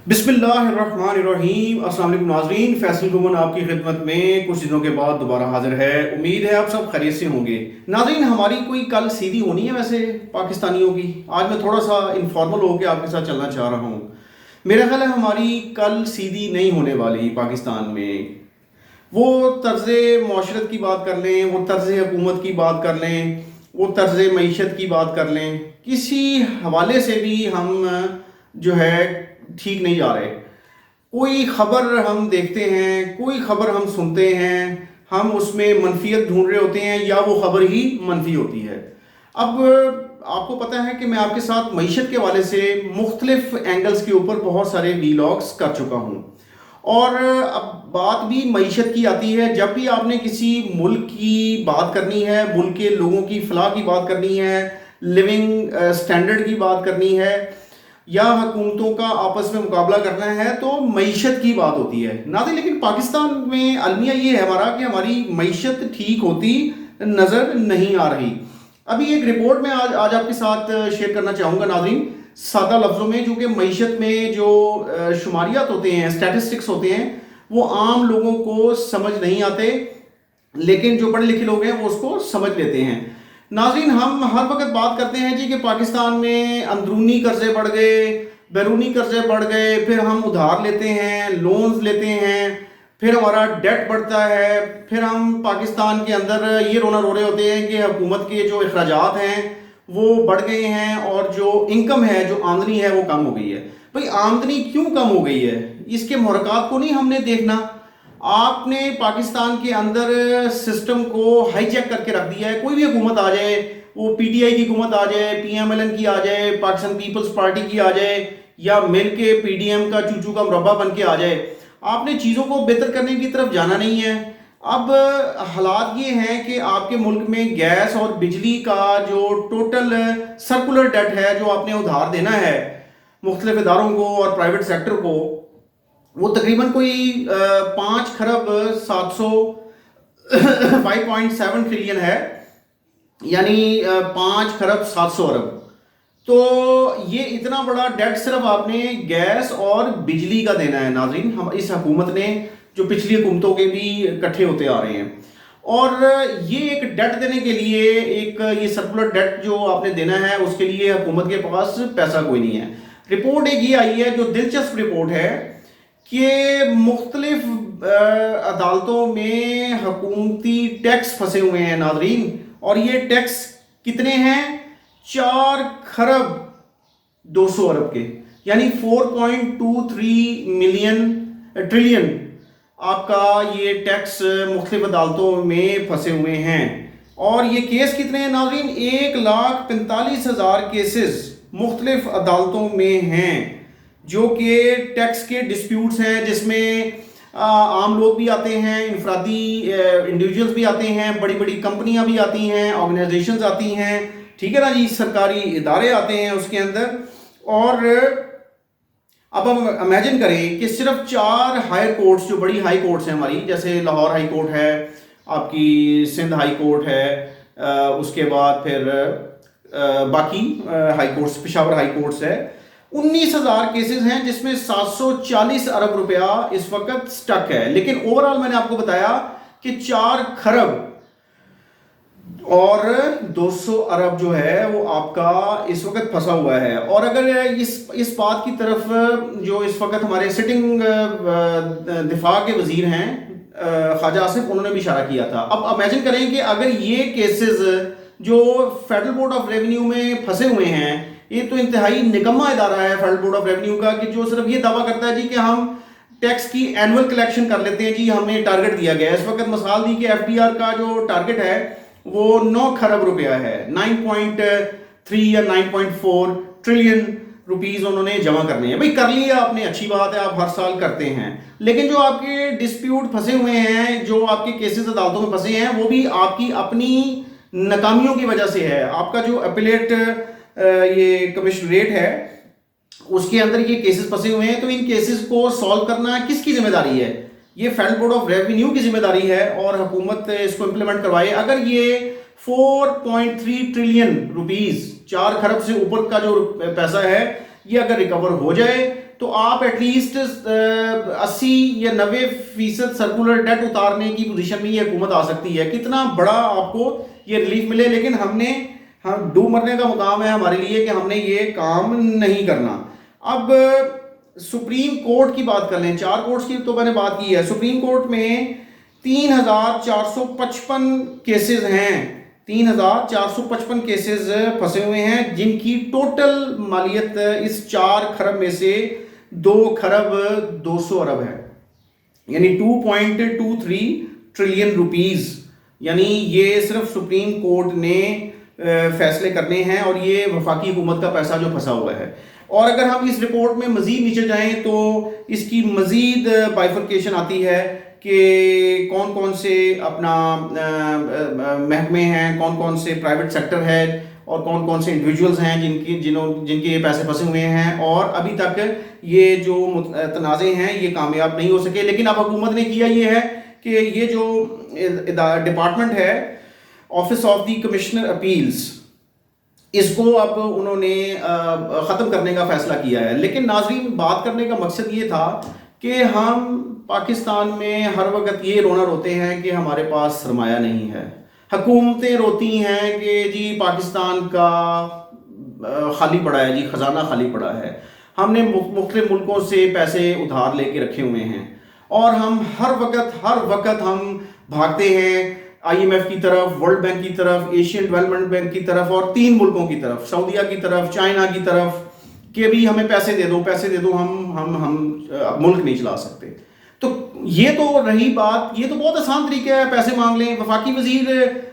بسم اللہ الرحمن الرحیم۔ السلام علیکم ناظرین، فیصل گومن آپ کی خدمت میں کچھ دنوں کے بعد دوبارہ حاضر ہے۔ امید ہے آپ سب خیریت سے ہوں گے۔ ناظرین، ہماری کوئی کل سیدھی ہونی ہے ویسے پاکستانیوں کی؟ آج میں تھوڑا سا انفارمل ہو کے آپ کے ساتھ چلنا چاہ رہا ہوں۔ میرا خیال ہے ہماری کل سیدھی نہیں ہونے والی پاکستان میں۔ وہ طرز معاشرت کی بات کر لیں، وہ طرز حکومت کی بات کر لیں، وہ طرز معیشت کی بات کر لیں، کسی حوالے سے بھی ہم جو ہے ٹھیک نہیں جا رہے۔ کوئی خبر ہم دیکھتے ہیں، کوئی خبر ہم سنتے ہیں، ہم اس میں منفیت ڈھونڈ رہے ہوتے ہیں یا وہ خبر ہی منفی ہوتی ہے۔ اب آپ کو پتہ ہے کہ میں آپ کے ساتھ معیشت کے حوالے سے مختلف اینگلز کے اوپر بہت سارے ویلاگز کر چکا ہوں، اور اب بات بھی معیشت کی آتی ہے۔ جب بھی آپ نے کسی ملک کی بات کرنی ہے، ملک کے لوگوں کی فلاح کی بات کرنی ہے، لیونگ سٹینڈرڈ کی بات کرنی ہے، یا حکومتوں کا آپس میں مقابلہ کرنا ہے، تو معیشت کی بات ہوتی ہے ناظرین۔ لیکن پاکستان میں المیہ یہ ہے ہمارا کہ ہماری معیشت ٹھیک ہوتی نظر نہیں آ رہی۔ ابھی ایک رپورٹ میں آج آپ کے ساتھ شیئر کرنا چاہوں گا ناظرین، سادہ لفظوں میں، جو کہ معیشت میں جو شماریات ہوتے ہیں، اسٹیٹسٹکس ہوتے ہیں، وہ عام لوگوں کو سمجھ نہیں آتے، لیکن جو پڑھے لکھے لوگ ہیں وہ اس کو سمجھ لیتے ہیں۔ ناظرین، ہم ہر وقت بات کرتے ہیں جی کہ پاکستان میں اندرونی قرضے بڑھ گئے، بیرونی قرضے بڑھ گئے، پھر ہم ادھار لیتے ہیں، لونز لیتے ہیں، پھر ہمارا ڈیٹ بڑھتا ہے، پھر ہم پاکستان کے اندر یہ رونا رو رہے ہوتے ہیں کہ حکومت کے جو اخراجات ہیں وہ بڑھ گئے ہیں، اور جو انکم ہے، جو آمدنی ہے، وہ کم ہو گئی ہے۔ بھئی آمدنی کیوں کم ہو گئی ہے؟ اس کے محرکات کو نہیں ہم نے دیکھنا۔ آپ نے پاکستان کے اندر سسٹم کو ہائی چیک کر کے رکھ دیا ہے۔ کوئی بھی حکومت آ جائے، وہ پی ٹی آئی کی حکومت آ جائے، پی ایم ایل این کی آ جائے، پاکستان پیپلز پارٹی کی آ جائے، یا مل کے پی ڈی ایم کا چوچو کا مربع بن کے آ جائے، آپ نے چیزوں کو بہتر کرنے کی طرف جانا نہیں ہے۔ اب حالات یہ ہیں کہ آپ کے ملک میں گیس اور بجلی کا جو ٹوٹل سرکولر ڈیٹ ہے، جو آپ نے ادھار دینا ہے مختلف اداروں کو اور پرائیویٹ سیکٹر کو، وہ تقریباً کوئی 5.7 ٹریلین ہے، یعنی 5 کھرب 700 ارب۔ تو یہ اتنا بڑا ڈیٹ صرف آپ نے گیس اور بجلی کا دینا ہے ناظرین، ہم اس حکومت نے، جو پچھلی حکومتوں کے بھی اکٹھے ہوتے آ رہے ہیں۔ اور یہ ایک ڈیٹ دینے کے لیے، ایک یہ سرکولر ڈیٹ جو آپ نے دینا ہے، اس کے لیے حکومت کے پاس پیسہ کوئی نہیں ہے۔ رپورٹ ایک یہ آئی ہے جو دلچسپ رپورٹ ہے کہ مختلف عدالتوں میں حکومتی ٹیکس پھنسے ہوئے ہیں ناظرین، اور یہ ٹیکس کتنے ہیں؟ 4 کھرب 200 ارب کے، یعنی 4.23 ٹریلین آپ کا یہ ٹیکس مختلف عدالتوں میں پھنسے ہوئے ہیں۔ اور یہ کیس کتنے ہیں ناظرین؟ 1,45,000 کیسز مختلف عدالتوں میں ہیں، جو کہ ٹیکس کے ڈسپیوٹس ہیں، جس میں عام لوگ بھی آتے ہیں، انفرادی انڈیویجولز بھی آتے ہیں، بڑی بڑی کمپنیاں بھی آتی ہیں، آرگنائزیشنز آتی ہیں، ٹھیک ہے نا جی، سرکاری ادارے آتے ہیں اس کے اندر۔ اور اب ہم امیجن کریں کہ صرف 4 ہائر کورٹس، جو بڑی ہائی کورٹس ہیں ہماری، جیسے لاہور ہائی کورٹ ہے، آپ کی سندھ ہائی کورٹ ہے، اس کے بعد پھر باقی high courts, Peshawar high courts ہے، 19,000 کیسز ہیں، جس میں 740 ارب روپیہ اس وقت سٹک ہے۔ لیکن اوورال میں نے آپ کو بتایا کہ 4 کھرب اور 200 ارب جو ہے وہ آپ کا اس وقت پھنسا ہوا ہے۔ اور اگر اس بات کی طرف جو اس وقت ہمارے سٹنگ دفاع کے وزیر ہیں خواجہ آصف، انہوں نے بھی اشارہ کیا تھا۔ اب امیجن کریں کہ اگر یہ کیسز جو فیڈرل بورڈ آف ریونیو میں پھنسے ہوئے ہیں، یہ تو انتہائی نکما ادارہ ہے فیڈرل بورڈ آف ریونیو کا، کہ جو صرف یہ دعویٰ کرتا ہے جی کہ ہم ٹیکس کی اینول کلیکشن کر لیتے ہیں، جی ہمیں ٹارگٹ دیا گیا ہے۔ اس وقت مثال دی کہ ایف ڈی آر کا جو ٹارگٹ ہے وہ 9 کھرب روپیہ ہے، 9.3 یا 9.4 ٹریلین روپیز انہوں نے جمع کرنے ہیں۔ بھئی کر لیا آپ نے، اچھی بات ہے، آپ ہر سال کرتے ہیں، لیکن جو آپ کے ڈسپیوٹ پھنسے ہوئے ہیں، جو آپ کے کیسز عدالتوں میں پھنسے ہیں، وہ بھی آپ کی اپنی ناکامیوں کی وجہ سے ہے۔ آپ کا جو اپیلیٹ یہ کمشنریٹ ہے، اس کے اندر یہ کیسز پھنسے ہوئے ہیں، تو ان کیسز کو سالو کرنا کس کی ذمہ داری ہے؟ یہ فیڈرل بورڈ آف ریونیو کی ذمہ داری ہے، اور حکومت اس کو امپلیمنٹ کروائے۔ اگر یہ 4.3 ٹریلین روپیز، 4 کھرب سے اوپر کا جو پیسہ ہے، یہ اگر ریکور ہو جائے تو آپ ایٹ لیسٹ 80 یا 90% سرکولر ڈیٹ اتارنے کی پوزیشن میں یہ حکومت آ سکتی ہے. کتنا بڑا آپ کو یہ ریلیف ملے, لیکن ہم ڈوب مرنے کا مقام ہے ہمارے لیے کہ ہم نے یہ کام نہیں کرنا. اب سپریم کورٹ کی بات کر لیں. 4 کورٹس کی تو میں نے بات کی ہے. سپریم کورٹ میں 3455 کیسز ہیں, 3455 کیسز پھنسے ہوئے ہیں, جن کی ٹوٹل مالیت اس 4 کھرب میں سے 2 کھرب 200 ارب ہے, یعنی 2.23 ٹریلین روپیز. یعنی یہ صرف سپریم کورٹ نے فیصلے کرنے ہیں, اور یہ وفاقی حکومت کا پیسہ جو پھنسا ہوا ہے. اور اگر ہم اس رپورٹ میں مزید نیچے جائیں تو اس کی مزید بائیفرکیشن آتی ہے کہ کون کون سے اپنا محکمے ہیں, کون کون سے پرائیویٹ سیکٹر ہے, اور کون کون سے انڈیویجولز ہیں جن کے یہ پیسے پھنسے ہوئے ہیں, اور ابھی تک یہ جو تنازع ہیں یہ کامیاب نہیں ہو سکے. لیکن اب حکومت نے کیا یہ ہے کہ یہ جو ڈپارٹمنٹ ہے, office of the commissioner appeals, اس کو اب انہوں نے ختم کرنے کا فیصلہ کیا ہے. لیکن ناظرین, بات کرنے کا مقصد یہ تھا کہ ہم پاکستان میں ہر وقت یہ رونا روتے ہیں کہ ہمارے پاس سرمایہ نہیں ہے. حکومتیں روتی ہیں کہ جی پاکستان کا خالی پڑا ہے, جی خزانہ خالی پڑا ہے, ہم نے مختلف ملکوں سے پیسے ادھار لے کے رکھے ہوئے ہیں, اور ہم ہر وقت ہم بھاگتے ہیں آئی ایم ایف کی طرف, ورلڈ بینک کی طرف, ایشین ڈیولپمنٹ بینک کی طرف, اور 3 ملکوں کی طرف, سعودیہ کی طرف, چائنا کی طرف, کہ بھی ہمیں پیسے دے دو, ہم ملک نہیں چلا سکتے. تو یہ تو رہی بات, یہ تو بہت آسان طریقہ ہے, پیسے مانگ لیں. وفاقی وزیر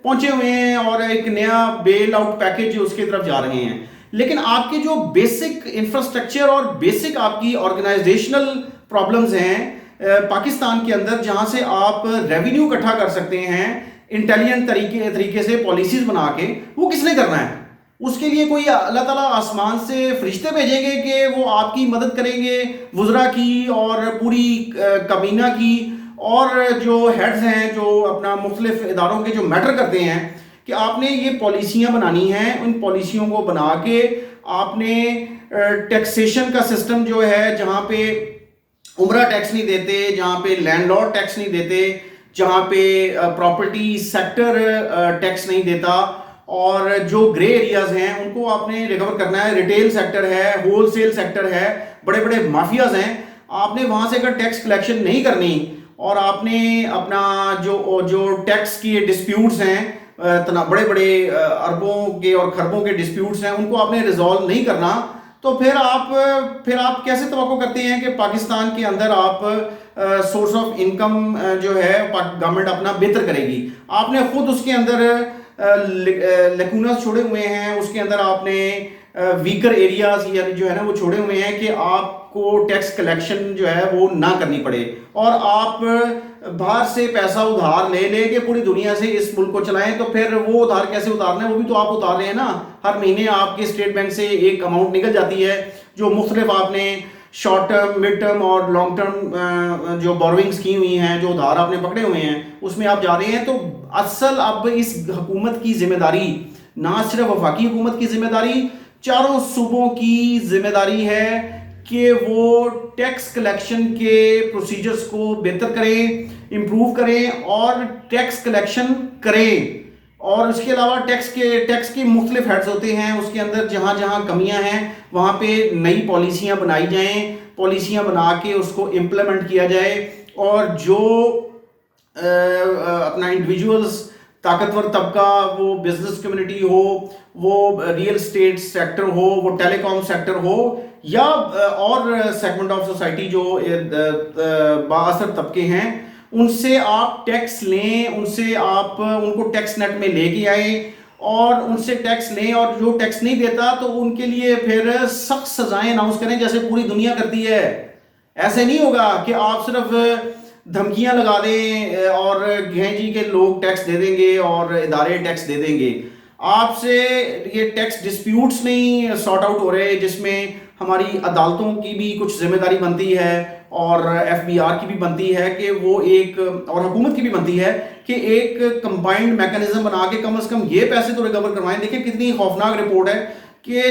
پہنچے ہوئے ہیں اور ایک نیا بیل آؤٹ پیکج اس کی طرف جا رہے ہیں. لیکن آپ کے جو بیسک انفراسٹرکچر اور بیسک آپ کی آرگنائزیشنل پرابلمز ہیں پاکستان کے اندر, جہاں سے آپ ریونیو اکٹھا کر سکتے ہیں انٹیلیجنٹ طریقے سے پالیسیز بنا کے, وہ کس نے کرنا ہے؟ اس کے لیے کوئی اللہ تعالیٰ آسمان سے فرشتے بھیجیں گے کہ وہ آپ کی مدد کریں گے, وزراء کی اور پوری کابینہ کی, اور جو ہیڈز ہیں جو اپنا مختلف اداروں کے جو میٹر کرتے ہیں, کہ آپ نے یہ پالیسیاں بنانی ہیں. ان پالیسیوں کو بنا کے آپ نے ٹیکسیشن کا سسٹم جو ہے, جہاں پہ عمرہ ٹیکس نہیں دیتے, جہاں پہ لینڈ لارڈ ٹیکس نہیں دیتے, جہاں پہ پراپرٹی سیکٹر ٹیکس نہیں دیتا, اور جو گرے ایریاز ہیں ان کو آپ نے ریکور کرنا ہے. ریٹیل سیکٹر ہے, ہول سیل سیکٹر ہے, بڑے بڑے مافیاز ہیں, آپ نے وہاں سے اگر ٹیکس کلیکشن نہیں کرنی, اور آپ نے اپنا جو ٹیکس کی ڈسپیوٹس ہیں, بڑے بڑے اربوں کے اور کھربوں کے ڈسپیوٹس ہیں, ان کو آپ نے ریزالو نہیں کرنا, تو پھر آپ کیسے توقع کرتے ہیں کہ پاکستان کے اندر آپ سورس آف انکم جو ہے گورنمنٹ اپنا بہتر کرے گی؟ آپ نے خود اس کے اندر لیکوناز چھوڑے ہوئے ہیں, اس کے اندر آپ نے ویکر ایریاز یعنی جو ہے نا وہ چھوڑے ہوئے ہیں کہ آپ کو ٹیکس کلیکشن جو ہے وہ نہ کرنی پڑے, اور آپ باہر سے پیسہ ادھار لے کے پوری دنیا سے اس ملک کو چلائیں. تو پھر وہ ادھار کیسے اتارنا ہے؟ وہ بھی تو آپ اتار رہے ہیں نا. ہر مہینے آپ کے اسٹیٹ بینک سے ایک اماؤنٹ نکل جاتی ہے, جو مختلف آپ نے شارٹ ٹرم, مڈ ٹرم اور لانگ ٹرم جو بوروئنگز کی ہوئی ہیں, جو ادھار آپ نے پکڑے ہوئے ہیں, اس میں آپ جا رہے ہیں. تو اصل اب اس حکومت کی ذمہ داری نہ صرف وفاقی حکومت کی ذمہ داری, چاروں صوبوں کی ذمہ داری ہے کہ وہ ٹیکس کلیکشن کے پروسیجرز کو بہتر کریں, امپروو کریں, اور ٹیکس کلیکشن کریں. اور اس کے علاوہ ٹیکس کے مختلف ہیڈز ہوتے ہیں, اس کے اندر جہاں جہاں کمیاں ہیں وہاں پہ نئی پالیسیاں بنائی جائیں, پالیسیاں بنا کے اس کو امپلیمنٹ کیا جائے. اور جو اپنا انڈیویجولز, طاقتور طبقہ, وہ بزنس کمیونٹی ہو, وہ ریئل اسٹیٹ سیکٹر ہو, وہ ٹیلی کام سیکٹر ہو, یا اور سیگمنٹ آف سوسائٹی جو بااثر طبقے ہیں, ان سے آپ ٹیکس لیں, ان سے آپ ان کو ٹیکس نیٹ میں لے کے آئیں, اور ان سے ٹیکس لیں. اور جو ٹیکس نہیں دیتا تو ان کے لیے پھر سخت سزائیں اناؤنس کریں, جیسے پوری دنیا کرتی ہے. ایسے نہیں ہوگا کہ آپ صرف دھمکیاں لگا دیں اور کہیں جی کہ لوگ ٹیکس دے دیں گے اور ادارے ٹیکس دے دیں گے. آپ سے یہ ٹیکس ڈسپیوٹس نہیں سارٹ آؤٹ ہو رہے, جس میں ہماری عدالتوں کی بھی کچھ ذمہ داری بنتی ہے, اور ایف بی آر کی بھی بنتی ہے کہ وہ ایک, اور حکومت کی بھی بنتی ہے کہ ایک کمبائنڈ میکنزم بنا کے کم از کم یہ پیسے تو ریکور کروائیں. دیکھیں کتنی خوفناک رپورٹ ہے کہ